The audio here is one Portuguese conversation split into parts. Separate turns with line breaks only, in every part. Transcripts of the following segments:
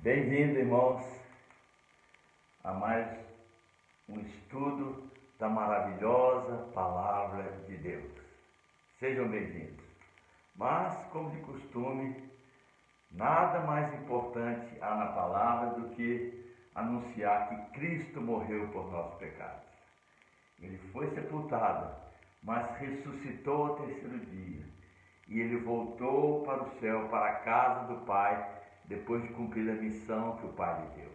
Bem-vindo, irmãos, a mais um estudo da maravilhosa Palavra de Deus. Sejam bem-vindos. Mas, como de costume, nada mais importante há na palavra do que anunciar que Cristo morreu por nossos pecados. Ele foi sepultado, mas ressuscitou ao terceiro dia. E ele voltou para o céu, para a casa do Pai, depois de cumprir a missão que o Pai lhe deu.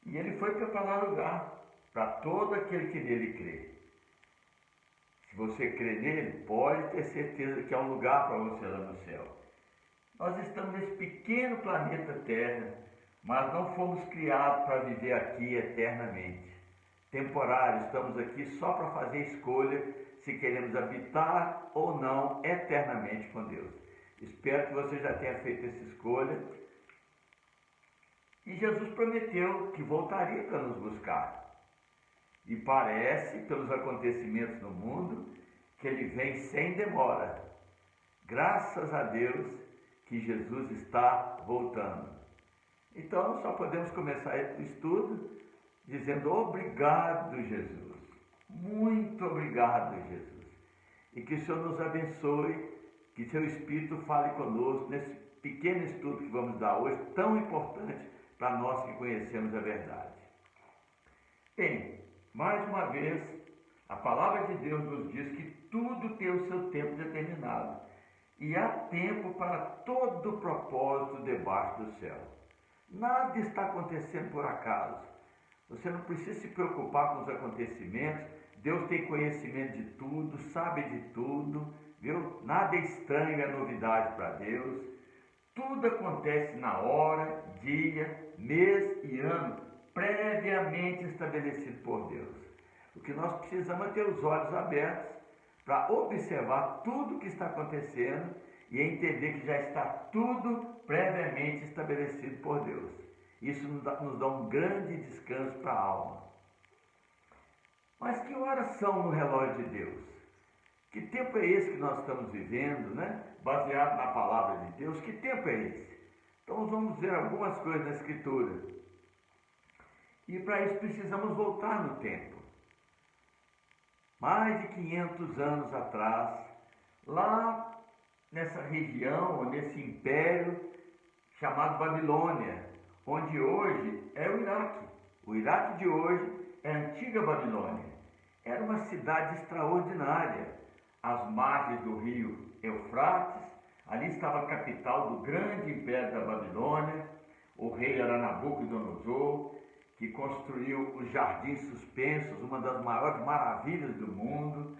E ele foi preparar lugar para todo aquele que nele crê. Se você crê nele, pode ter certeza que há um lugar para você lá no céu. Nós estamos nesse pequeno planeta Terra, mas não fomos criados para viver aqui eternamente. Temporário, estamos aqui só para fazer escolha se queremos habitar ou não eternamente com Deus. Espero que você já tenha feito essa escolha. E Jesus prometeu que voltaria para nos buscar. E parece, pelos acontecimentos no mundo, que ele vem sem demora. Graças a Deus que Jesus está voltando. Então, só podemos começar o estudo dizendo obrigado, Jesus. Muito obrigado, Jesus. E que o Senhor nos abençoe, que seu Espírito fale conosco nesse pequeno estudo que vamos dar hoje, tão importante para nós que conhecemos a verdade. Bem, mais uma vez, a palavra de Deus nos diz que tudo tem o seu tempo determinado e há tempo para todo o propósito debaixo do céu. Nada está acontecendo por acaso. Você não precisa se preocupar com os acontecimentos. Deus tem conhecimento de tudo, sabe de tudo, viu? Nada é estranho, é novidade para Deus. Tudo acontece na hora, dia, mês e ano, previamente estabelecido por Deus. O que nós precisamos é ter os olhos abertos para observar tudo o que está acontecendo e entender que já está tudo previamente estabelecido por Deus. Isso nos dá um grande descanso para a alma. Mas que horas são no relógio de Deus? Que tempo é esse que nós estamos vivendo, né? Baseado na palavra de Deus, que tempo é esse? Então vamos ver algumas coisas na Escritura. E para isso precisamos voltar no tempo. Mais de 500 anos atrás, lá nessa região, nesse império chamado Babilônia, onde hoje é o Iraque. O Iraque de hoje é a antiga Babilônia. Era uma cidade extraordinária, às margens do rio Eufrates. Ali estava a capital do grande império da Babilônia. O rei era Nabucodonosor, que construiu os Jardins Suspensos, uma das maiores maravilhas do mundo.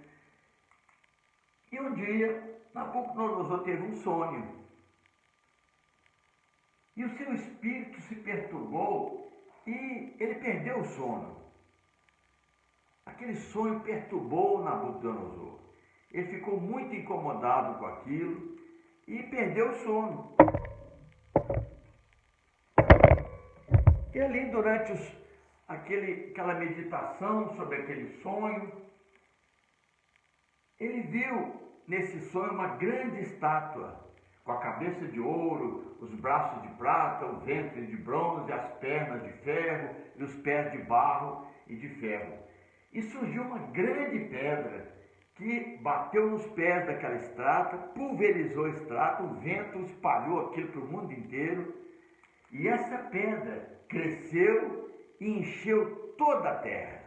E um dia, Nabucodonosor teve um sonho. E o seu espírito se perturbou e ele perdeu o sono. Aquele sonho perturbou Nabucodonosor. Ele ficou muito incomodado com aquilo e perdeu o sono. E ali, durante aquela meditação sobre aquele sonho, ele viu nesse sonho uma grande estátua, com a cabeça de ouro, os braços de prata, o ventre de bronze, as pernas de ferro e os pés de barro e de ferro. E surgiu uma grande pedra que bateu nos pés daquela estátua, pulverizou a estátua, o vento espalhou aquilo para o mundo inteiro. E essa pedra cresceu e encheu toda a terra.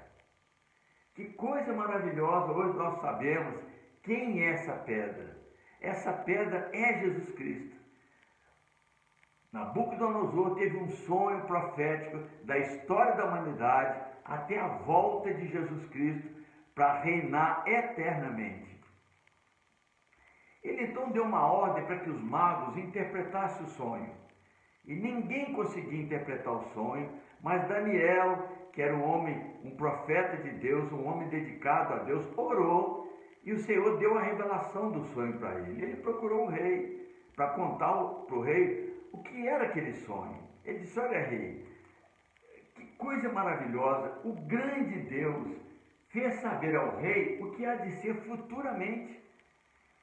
Que coisa maravilhosa! Hoje nós sabemos quem é essa pedra. Essa pedra é Jesus Cristo. Nabucodonosor teve um sonho profético da história da humanidade até a volta de Jesus Cristo para reinar eternamente. Ele então deu uma ordem para que os magos interpretassem o sonho. E ninguém conseguia interpretar o sonho, mas Daniel, que era um profeta de Deus, um homem dedicado a Deus, orou e o Senhor deu a revelação do sonho para ele. Ele procurou o rei para contar para o rei o que era aquele sonho. Ele disse: olha, rei, que coisa maravilhosa, o grande Deus fez saber ao rei o que há de ser futuramente.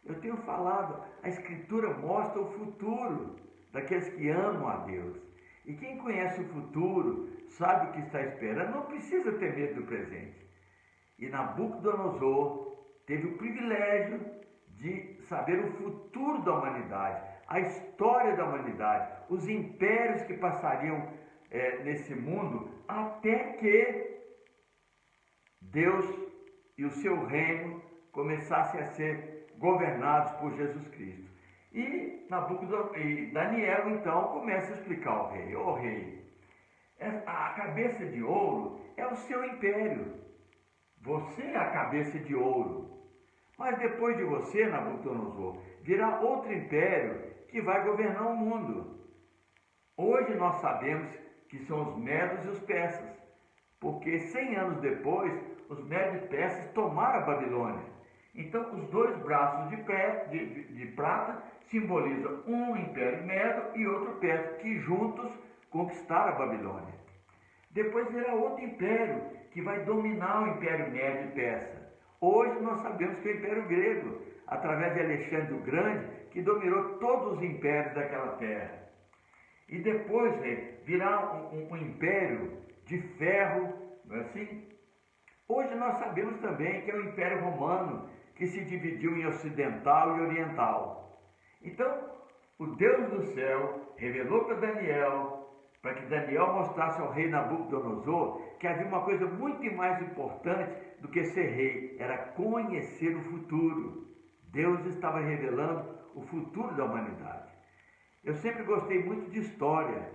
Eu tenho falado, a Escritura mostra o futuro, daqueles que amam a Deus. E quem conhece o futuro, sabe o que está esperando, não precisa ter medo do presente. E Nabucodonosor teve o privilégio de saber o futuro da humanidade, a história da humanidade, os impérios que passariam nesse mundo, até que Deus e o seu reino começassem a ser governados por Jesus Cristo. E Daniel então começa a explicar ao rei: ô rei, a cabeça de ouro é o seu império, você é a cabeça de ouro, mas depois de você, Nabucodonosor, virá outro império que vai governar o mundo. Hoje nós sabemos que são os medos e os persas, porque 100 anos depois, os medos e persas tomaram a Babilônia. Então, os dois braços de prata simbolizam um império medo e outro persa, que juntos conquistaram a Babilônia. Depois virá outro império, que vai dominar o império médio e persa. Hoje nós sabemos que é o império grego, através de Alexandre o Grande, que dominou todos os impérios daquela terra. E depois virá um império de ferro, não é assim? Hoje nós sabemos também que é o Império Romano, que se dividiu em ocidental e oriental. Então, o Deus do céu revelou para Daniel, para que Daniel mostrasse ao rei Nabucodonosor que havia uma coisa muito mais importante do que ser rei, era conhecer o futuro. Deus estava revelando o futuro da humanidade. Eu sempre gostei muito de história,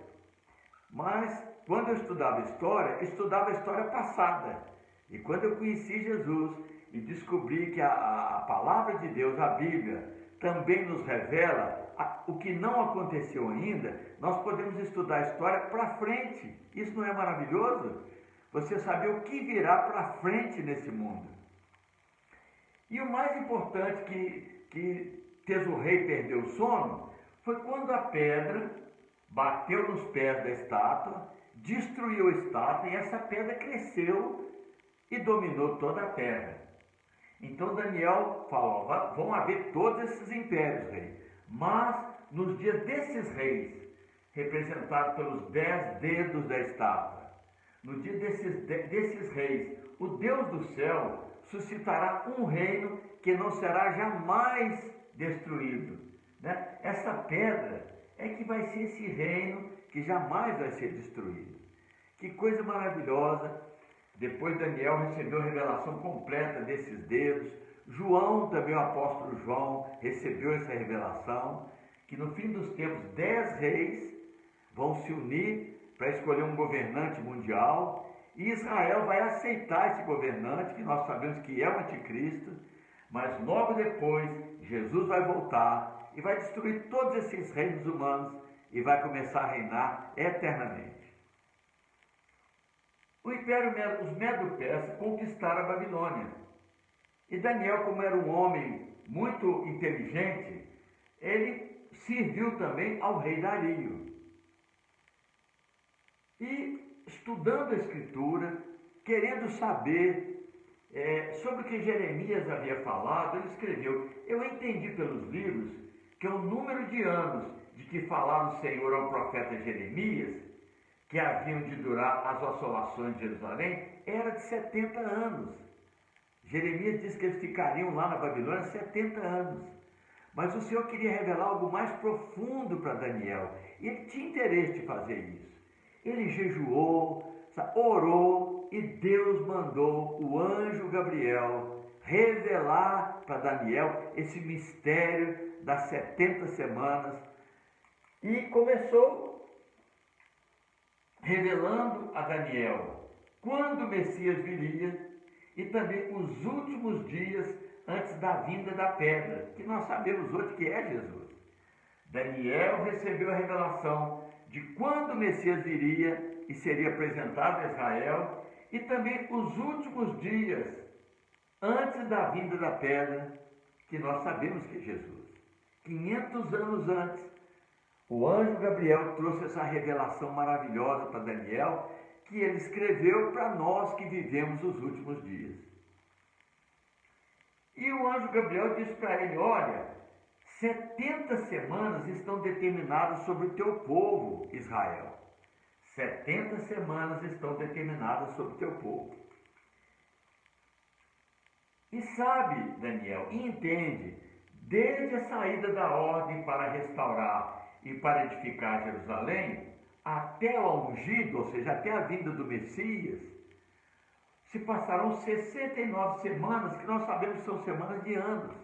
mas quando eu estudava a história passada. E quando eu conheci Jesus e descobri que a palavra de Deus, a Bíblia, também nos revela o que não aconteceu ainda, nós podemos estudar a história para frente. Isso não é maravilhoso? Você saber o que virá para frente nesse mundo. E o mais importante que fez o rei perder o sono foi quando a pedra bateu nos pés da estátua, destruiu a estátua e essa pedra cresceu e dominou toda a terra. Então Daniel falou: vão haver todos esses impérios, rei, mas nos dias desses reis, representados pelos 10 dedos da estátua, no dia desses reis, o Deus do céu suscitará um reino que não será jamais destruído. Né? Essa pedra é que vai ser esse reino que jamais vai ser destruído. Que coisa maravilhosa! Depois Daniel recebeu a revelação completa desses dedos. João, também o apóstolo João, recebeu essa revelação, que no fim dos tempos 10 reis vão se unir para escolher um governante mundial, e Israel vai aceitar esse governante, que nós sabemos que é o anticristo, mas logo depois Jesus vai voltar e vai destruir todos esses reinos humanos e vai começar a reinar eternamente. O império os medo-persas conquistaram a Babilônia. E Daniel, como era um homem muito inteligente, ele serviu também ao rei Dario. E estudando a Escritura, querendo saber sobre o que Jeremias havia falado, ele escreveu: eu entendi pelos livros que o número de anos de que falava o Senhor ao profeta Jeremias, que haviam de durar as assolações de Jerusalém, era de 70 anos. Jeremias disse que eles ficariam lá na Babilônia 70 anos. Mas o Senhor queria revelar algo mais profundo para Daniel. E ele tinha interesse de fazer isso. Ele jejuou, orou, e Deus mandou o anjo Gabriel revelar para Daniel esse mistério das 70 semanas. E começou revelando a Daniel quando o Messias viria e também os últimos dias antes da vinda da pedra, que nós sabemos hoje que é Jesus. Daniel recebeu a revelação de quando o Messias viria e seria apresentado a Israel, e também os últimos dias antes da vinda da pedra, que nós sabemos que é Jesus. 500 anos antes, o anjo Gabriel trouxe essa revelação maravilhosa para Daniel, que ele escreveu para nós que vivemos os últimos dias. E o anjo Gabriel disse para ele: olha, 70 semanas estão determinadas sobre o teu povo, Israel. 70 semanas estão determinadas sobre o teu povo. E sabe, Daniel, e entende, desde a saída da ordem para restaurar e para edificar Jerusalém, até o ungido, ou seja, até a vinda do Messias, se passaram 69 semanas, que nós sabemos que são semanas de anos.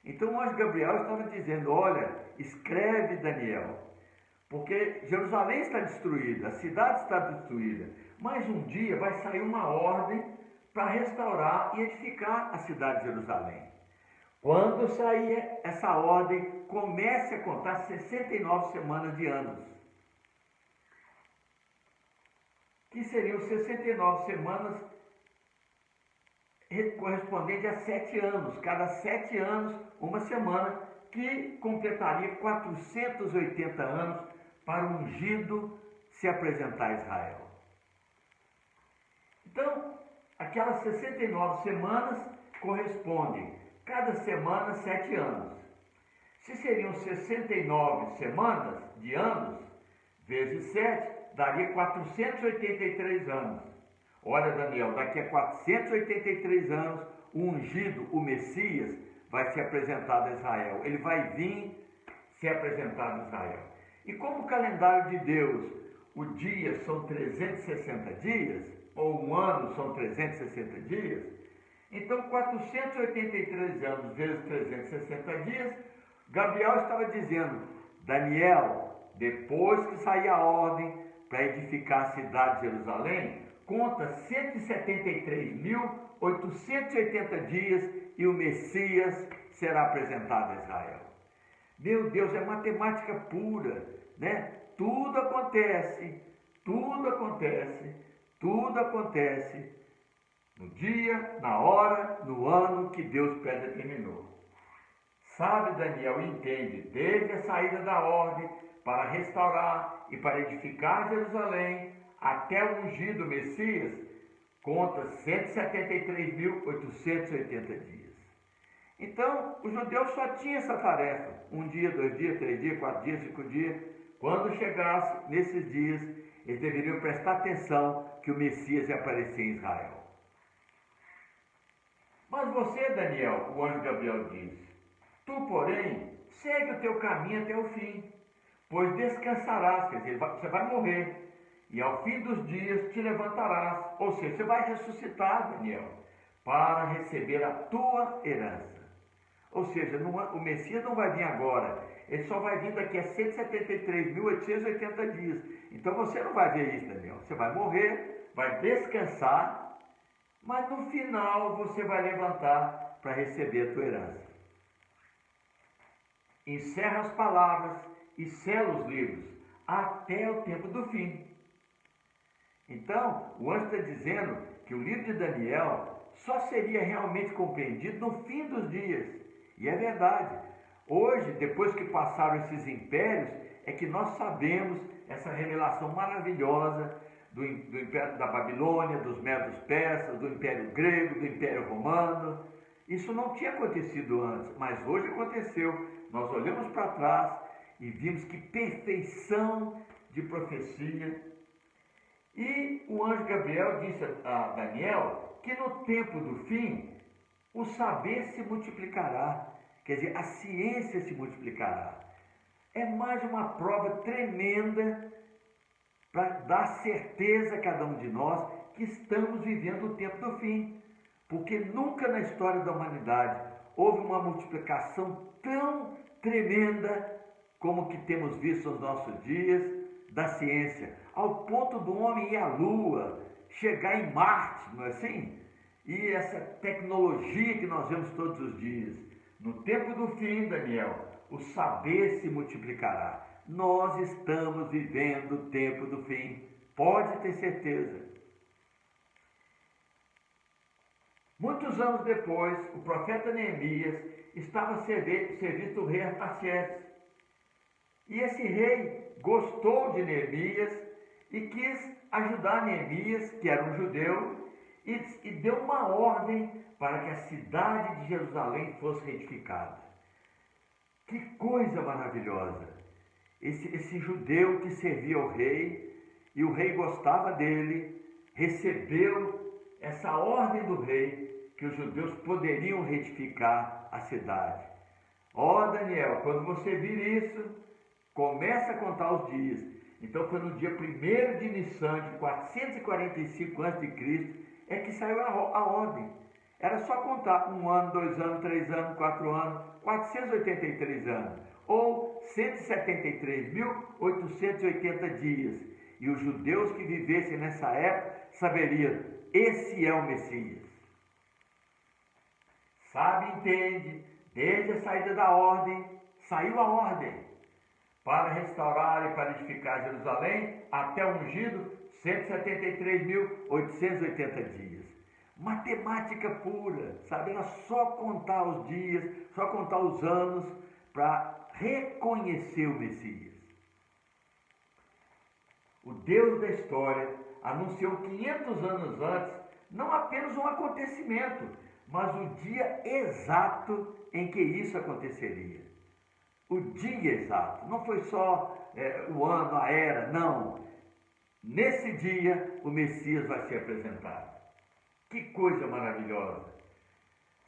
Então o anjo Gabriel estava dizendo, olha, escreve, Daniel, porque Jerusalém está destruída, a cidade está destruída, mas um dia vai sair uma ordem para restaurar e edificar a cidade de Jerusalém. Quando sair essa ordem, comece a contar 69 semanas de anos, que seriam 69 semanas correspondente a 7 anos, cada 7 anos, uma semana, que completaria 480 anos para o ungido se apresentar a Israel. Então, aquelas 69 semanas correspondem, cada semana, 7 anos. Se seriam 69 semanas de anos, vezes 7, daria 483 anos. Olha, Daniel, daqui a 483 anos, o ungido, o Messias, vai ser apresentado a Israel. Ele vai vir ser apresentado a Israel. E como o calendário de Deus, o dia são 360 dias, ou um ano são 360 dias, então 483 anos vezes 360 dias, Gabriel estava dizendo, Daniel, depois que sair a ordem para edificar a cidade de Jerusalém, conta 173.880 dias e o Messias será apresentado a Israel. Meu Deus, é matemática pura, né? Tudo acontece no dia, na hora, no ano que Deus predeterminou. Sabe, Daniel, entende, desde a saída da ordem para restaurar e para edificar Jerusalém, até o ungido Messias, conta 173.880 dias. Então, os judeus só tinham essa tarefa, 1 dia, 2 dias, 3 dias, 4 dias, 5 dias. Quando chegasse nesses dias, eles deveriam prestar atenção que o Messias ia aparecer em Israel. Mas você, Daniel, o anjo Gabriel disse, tu, porém, segue o teu caminho até o fim, pois descansarás, quer dizer, você vai morrer, e ao fim dos dias te levantarás, ou seja, você vai ressuscitar, Daniel, para receber a tua herança. Ou seja, o Messias não vai vir agora, ele só vai vir daqui a 173.880 dias. Então você não vai ver isso, Daniel. Você vai morrer, vai descansar, mas no final você vai levantar para receber a tua herança. Encerra as palavras e sela os livros até o tempo do fim. Então, o anjo está dizendo que o livro de Daniel só seria realmente compreendido no fim dos dias. E é verdade. Hoje, depois que passaram esses impérios, é que nós sabemos essa revelação maravilhosa do Império da Babilônia, dos Medos Persas, do Império Grego, do Império Romano. Isso não tinha acontecido antes, mas hoje aconteceu. Nós olhamos para trás e vimos que perfeição de profecia. E o anjo Gabriel disse a Daniel que no tempo do fim o saber se multiplicará, quer dizer, a ciência se multiplicará. É mais uma prova tremenda para dar certeza a cada um de nós que estamos vivendo o tempo do fim, porque nunca na história da humanidade houve uma multiplicação tão tremenda como que temos visto nos nossos dias da ciência, ao ponto do homem ir à Lua, chegar em Marte, não é assim? E essa tecnologia que nós vemos todos os dias. No tempo do fim, Daniel, o saber se multiplicará. Nós estamos vivendo o tempo do fim, pode ter certeza. Muitos anos depois, o profeta Neemias estava a serviço do rei Artaxerxes. E esse rei gostou de Neemias e quis ajudar Neemias, que era um judeu, e deu uma ordem para que a cidade de Jerusalém fosse reedificada. Que coisa maravilhosa! Esse judeu que servia ao rei, e o rei gostava dele, recebeu essa ordem do rei que os judeus poderiam reedificar a cidade. Ó Daniel, quando você vir isso, começa a contar os dias. Então foi no dia 1º de Nissan de 445 a.C. é que saiu a ordem. Era só contar 1 ano, 2 anos, 3 anos, 4 anos, 483 anos, ou 173.880 dias. E os judeus que vivessem nessa época saberiam, esse é o Messias. Sabe, entende, desde a saída da ordem, saiu a ordem para restaurar e para edificar Jerusalém até o ungido, 173.880 dias. Matemática pura, sabe? Era só contar os dias, só contar os anos para reconhecer o Messias. O Deus da história anunciou 500 anos antes não apenas um acontecimento, mas o dia exato em que isso aconteceria. O dia exato, não foi só o ano, a era, não. Nesse dia o Messias vai ser apresentado. Que coisa maravilhosa!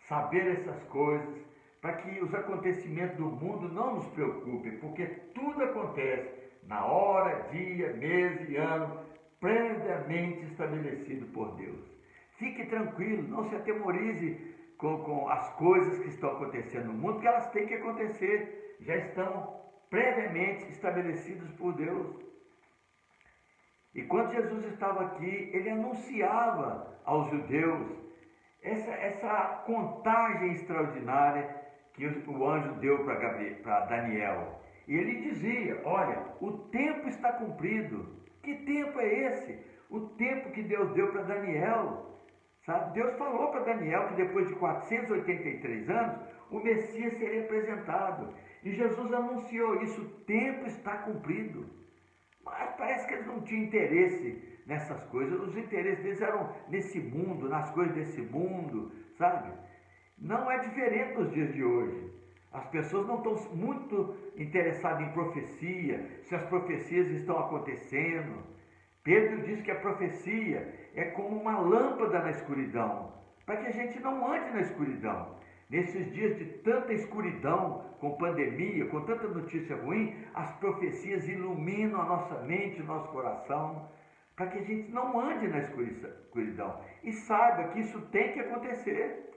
Saber essas coisas para que os acontecimentos do mundo não nos preocupem, porque tudo acontece na hora, dia, mês e ano, previamente estabelecido por Deus. Fique tranquilo, não se atemorize com as coisas que estão acontecendo no mundo, porque elas têm que acontecer, já estão previamente estabelecidas por Deus. E quando Jesus estava aqui, ele anunciava aos judeus essa contagem extraordinária que o anjo deu para Daniel. E ele dizia, olha, o tempo está cumprido. Que tempo é esse? O tempo que Deus deu para Daniel. Sabe? Deus falou para Daniel que depois de 483 anos, o Messias seria apresentado. E Jesus anunciou isso, o tempo está cumprido. Mas parece que eles não tinham interesse nessas coisas. Os interesses deles eram nesse mundo, nas coisas desse mundo, sabe? Não é diferente nos dias de hoje. As pessoas não estão muito interessadas em profecia, se as profecias estão acontecendo. Pedro diz que a profecia é como uma lâmpada na escuridão, para que a gente não ande na escuridão. Nesses dias de tanta escuridão, com pandemia, com tanta notícia ruim, as profecias iluminam a nossa mente, o nosso coração, para que a gente não ande na escuridão. E saiba que isso tem que acontecer.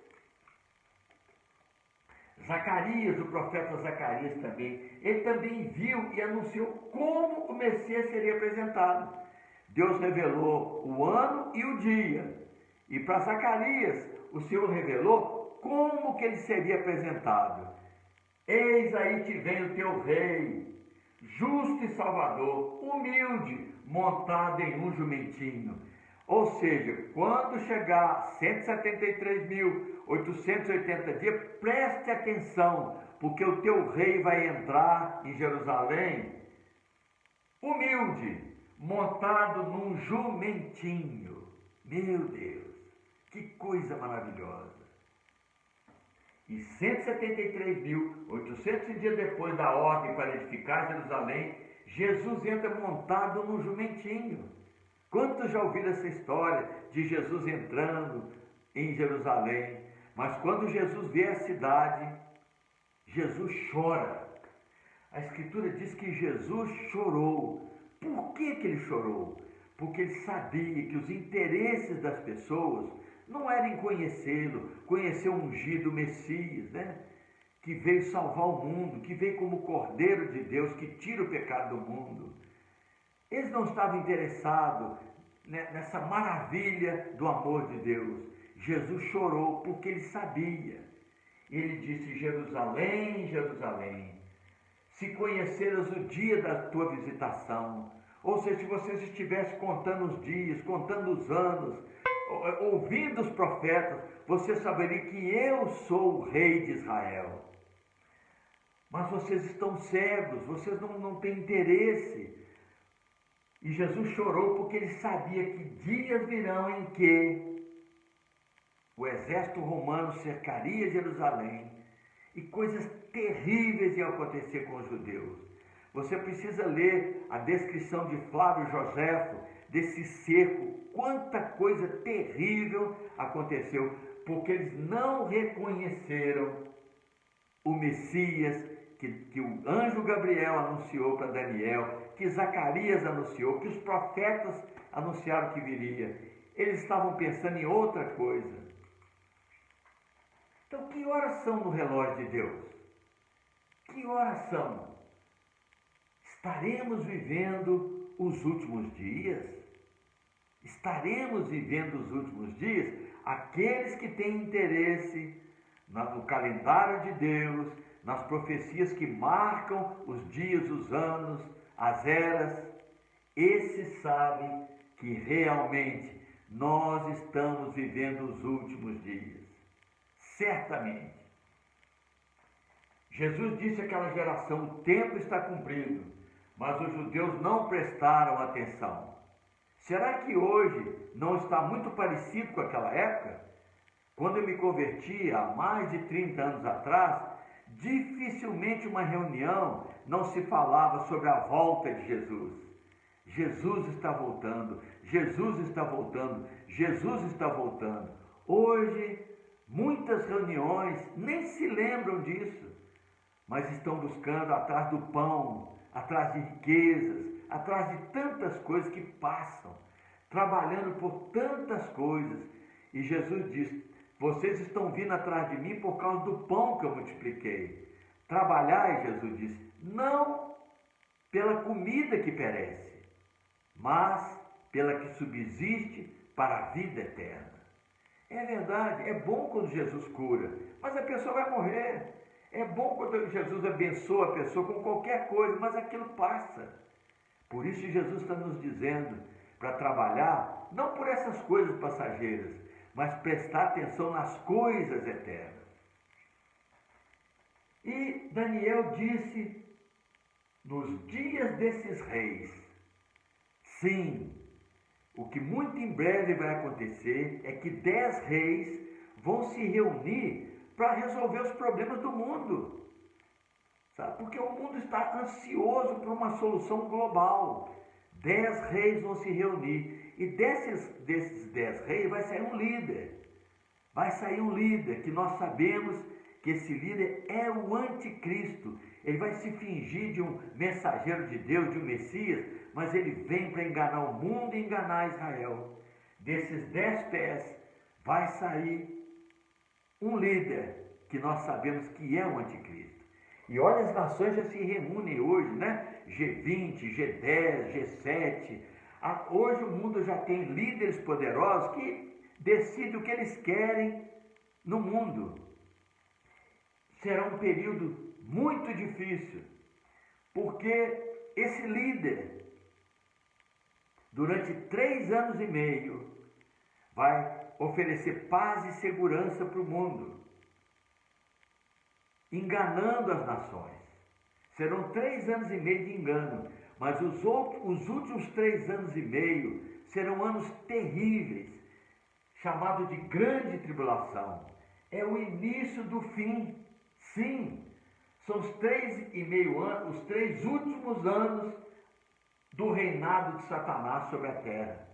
Zacarias, o profeta Zacarias também, ele também viu e anunciou como o Messias seria apresentado. Deus revelou o ano e o dia. E para Zacarias, o Senhor revelou como que ele seria apresentado. Eis aí te vem o teu rei, justo e salvador, humilde, montado em um jumentinho. Ou seja, quando chegar 173.880 dias, preste atenção, porque o teu rei vai entrar em Jerusalém humilde, montado num jumentinho. Meu Deus, que coisa maravilhosa! E 173.800 dias depois da ordem para edificar Jerusalém, Jesus entra montado num jumentinho. Quantos já ouviram essa história de Jesus entrando em Jerusalém? Mas quando Jesus vê a cidade, Jesus chora. A Escritura diz que Jesus chorou. Por que ele chorou? Porque ele sabia que os interesses das pessoas não era em conhecê-lo, conhecer o ungido Messias, né? Que veio salvar o mundo, que veio como Cordeiro de Deus, que tira o pecado do mundo. Eles não estavam interessados nessa maravilha do amor de Deus. Jesus chorou porque ele sabia. Ele disse, Jerusalém, Jerusalém, se conheceras o dia da tua visitação, ou seja, se vocês estivessem contando os dias, contando os anos, ouvindo os profetas, você saberia que eu sou o rei de Israel. Mas vocês estão cegos, vocês não têm interesse. E Jesus chorou porque ele sabia que dias virão em que o exército romano cercaria Jerusalém e coisas terríveis iam acontecer com os judeus. Você precisa ler a descrição de Flávio Joséfo desse cerco. Quanta coisa terrível aconteceu, porque eles não reconheceram o Messias que o anjo Gabriel anunciou para Daniel, que Zacarias anunciou, que os profetas anunciaram que viria. Eles estavam pensando em outra coisa. Então, que horas são no relógio de Deus? Que horas são? Estaremos vivendo os últimos dias? Estaremos vivendo os últimos dias? Aqueles que têm interesse no calendário de Deus, nas profecias que marcam os dias, os anos, as eras, esses sabem que realmente nós estamos vivendo os últimos dias. Certamente. Jesus disse àquela geração: o tempo está cumprido, mas os judeus não prestaram atenção. Será que hoje não está muito parecido com aquela época? Quando eu me converti há mais de 30 anos atrás, dificilmente uma reunião não se falava sobre a volta de Jesus. Jesus está voltando, Jesus está voltando, Jesus está voltando. Hoje, muitas reuniões nem se lembram disso, mas estão buscando atrás do pão, atrás de riquezas, atrás de tantas coisas que passam, trabalhando por tantas coisas. E Jesus diz: vocês estão vindo atrás de mim por causa do pão que eu multipliquei. Trabalhai, Jesus disse, não pela comida que perece, mas pela que subsiste para a vida eterna. É verdade, é bom quando Jesus cura, mas a pessoa vai morrer. É bom quando Jesus abençoa a pessoa com qualquer coisa, mas aquilo passa. Por isso Jesus está nos dizendo para trabalhar, não por essas coisas passageiras, mas prestar atenção nas coisas eternas. E Daniel disse, nos dias desses reis, sim, o que muito em breve vai acontecer é que 10 reis vão se reunir para resolver os problemas do mundo. Sabe? Porque o mundo está ansioso por uma solução global. 10 reis vão se reunir. E desses 10 reis vai sair um líder. Vai sair um líder que nós sabemos que esse líder é o anticristo. Ele vai se fingir de um mensageiro de Deus, de um Messias, mas ele vem para enganar o mundo e enganar Israel. Desses 10 pés vai sair um líder que nós sabemos que é o anticristo. E olha, as nações já se reúnem hoje, né? G20, G10, G7. Hoje o mundo já tem líderes poderosos que decidem o que eles querem no mundo. Será um período muito difícil, porque esse líder, durante 3 anos e meio, vai oferecer paz e segurança para o mundo, enganando as nações. Serão 3 anos e meio de engano, mas os últimos 3 anos e meio serão anos terríveis, chamado de grande tribulação. É o início do fim. Sim, são os 3,5 anos, os 3 últimos anos do reinado de Satanás sobre a terra.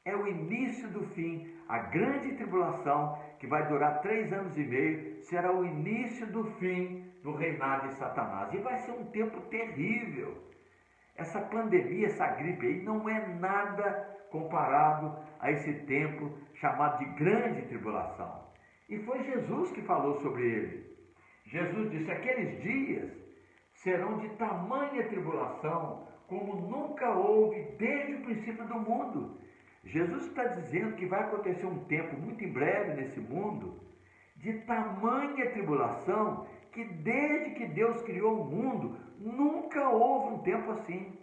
É o início do fim. A grande tribulação, que vai durar 3 anos e meio, será o início do fim do reinado de Satanás. E vai ser um tempo terrível. Essa pandemia, essa gripe aí, não é nada comparado a esse tempo chamado de grande tribulação. E foi Jesus que falou sobre ele. Jesus disse: aqueles dias serão de tamanha tribulação como nunca houve desde o princípio do mundo. Jesus está dizendo que vai acontecer um tempo muito em breve nesse mundo de tamanha tribulação que desde que Deus criou o mundo nunca houve um tempo assim.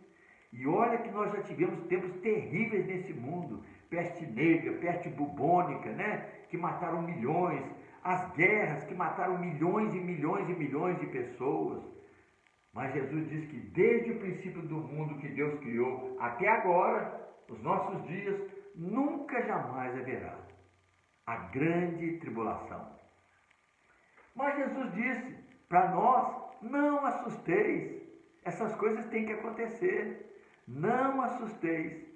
E olha que nós já tivemos tempos terríveis nesse mundo, peste negra, peste bubônica, né? Que mataram milhões, as guerras que mataram milhões e milhões e milhões de pessoas. Mas Jesus diz que desde o princípio do mundo que Deus criou até agora, os nossos dias, nunca jamais haverá a grande tribulação. Mas Jesus disse: para nós, não assusteis. Essas coisas têm que acontecer. Não assusteis.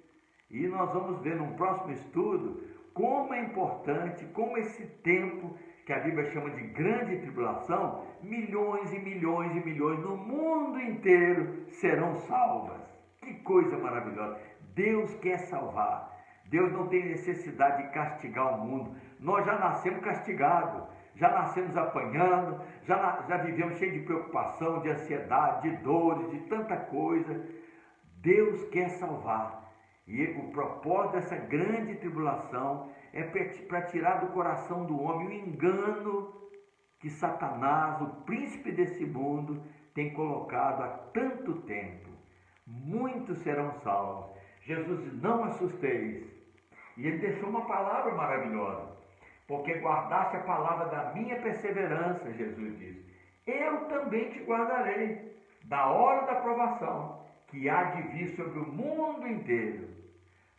E nós vamos ver num próximo estudo como é importante, como esse tempo que a Bíblia chama de grande tribulação, milhões e milhões e milhões no mundo inteiro serão salvas. Que coisa maravilhosa! Deus quer salvar. Deus não tem necessidade de castigar o mundo. Nós já nascemos castigados, já nascemos apanhando, já vivemos cheios de preocupação, de ansiedade, de dores, de tanta coisa. Deus quer salvar. E o propósito dessa grande tribulação é para tirar do coração do homem o engano que Satanás, o príncipe desse mundo, tem colocado há tanto tempo. Muitos serão salvos. Jesus diz, não assusteis. E ele deixou uma palavra maravilhosa. Porque guardaste a palavra da minha perseverança, Jesus diz. Eu também te guardarei da hora da provação, que há de vir sobre o mundo inteiro,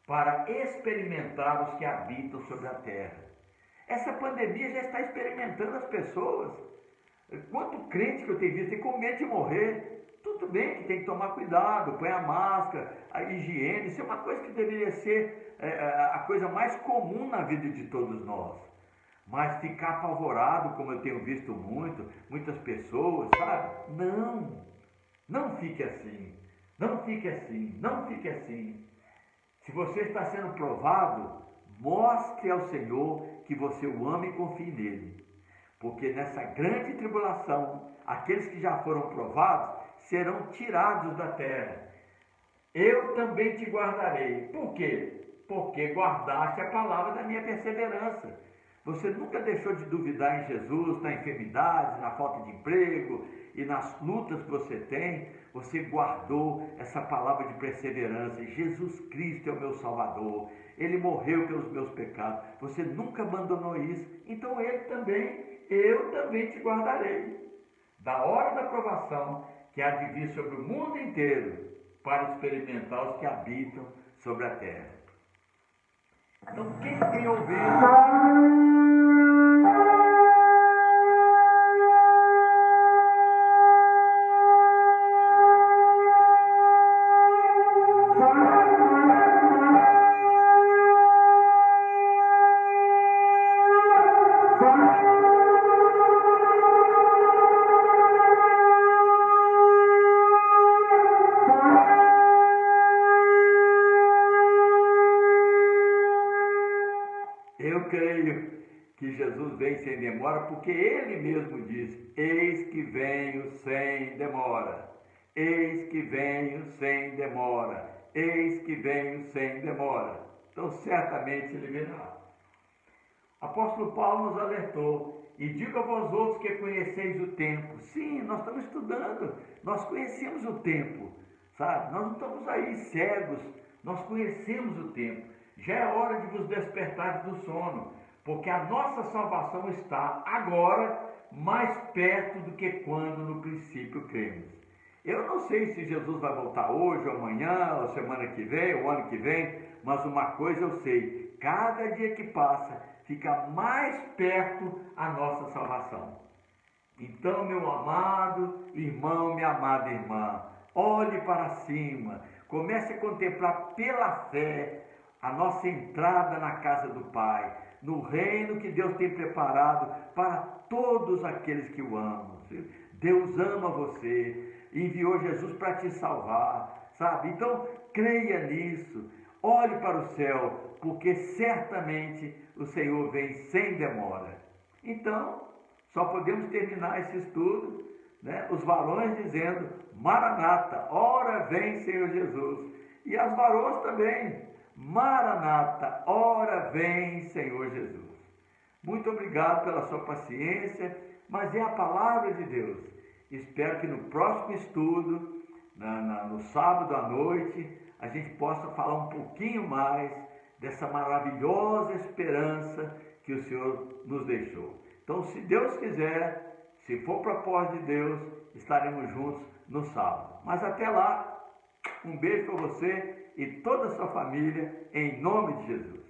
para experimentar os que habitam sobre a terra. Essa pandemia já está experimentando as pessoas. Quanto crente que eu tenho visto tem com medo de morrer. Tudo bem que tem que tomar cuidado, põe a máscara, a higiene, isso é uma coisa que deveria ser a coisa mais comum na vida de todos nós. Mas ficar apavorado, como eu tenho visto muitas pessoas, sabe? Não fique assim, não fique assim, não fique assim. Se você está sendo provado, mostre ao Senhor que você o ama e confie nele. Porque nessa grande tribulação, aqueles que já foram provados serão tirados da terra. Eu também te guardarei. Por quê? Porque guardaste a palavra da minha perseverança. Você nunca deixou de duvidar em Jesus, na enfermidade, na falta de emprego e nas lutas que você tem. Você guardou essa palavra de perseverança. Jesus Cristo é o meu Salvador. Ele morreu pelos meus pecados. Você nunca abandonou isso. Então eu também te guardarei. Da hora da provação que há de vir sobre o mundo inteiro, para experimentar os que habitam sobre a terra. Então, quem tem ouvido, eu creio que Jesus vem sem demora, porque ele mesmo disse, eis que venho sem demora, eis que venho sem demora, eis que venho sem demora. Então certamente ele virá. Apóstolo Paulo nos alertou, e digo a vós outros que conheceis o tempo. Sim, nós estamos estudando, nós conhecemos o tempo, sabe? Nós não estamos aí cegos, nós conhecemos o tempo. Já é hora de vos despertar do sono, porque a nossa salvação está agora mais perto do que quando no princípio cremos. Eu não sei se Jesus vai voltar hoje, ou amanhã, ou semana que vem, ou ano que vem, mas uma coisa eu sei, cada dia que passa fica mais perto a nossa salvação. Então, meu amado irmão, minha amada irmã, olhe para cima, comece a contemplar pela fé a nossa entrada na casa do Pai, no reino que Deus tem preparado para todos aqueles que o amam. Deus ama você, enviou Jesus para te salvar, sabe? Então, creia nisso, olhe para o céu, porque certamente o Senhor vem sem demora. Então, só podemos terminar esse estudo, né? Os varões dizendo, Maranata, ora vem Senhor Jesus. E as varoas também, Maranata, ora vem Senhor Jesus. Muito obrigado pela sua paciência, mas é a palavra de Deus. Espero que no próximo estudo, no sábado à noite, a gente possa falar um pouquinho mais dessa maravilhosa esperança que o Senhor nos deixou. Então, se Deus quiser, se for propósito de Deus, estaremos juntos no sábado. Mas até lá, um beijo para você e toda a sua família, em nome de Jesus.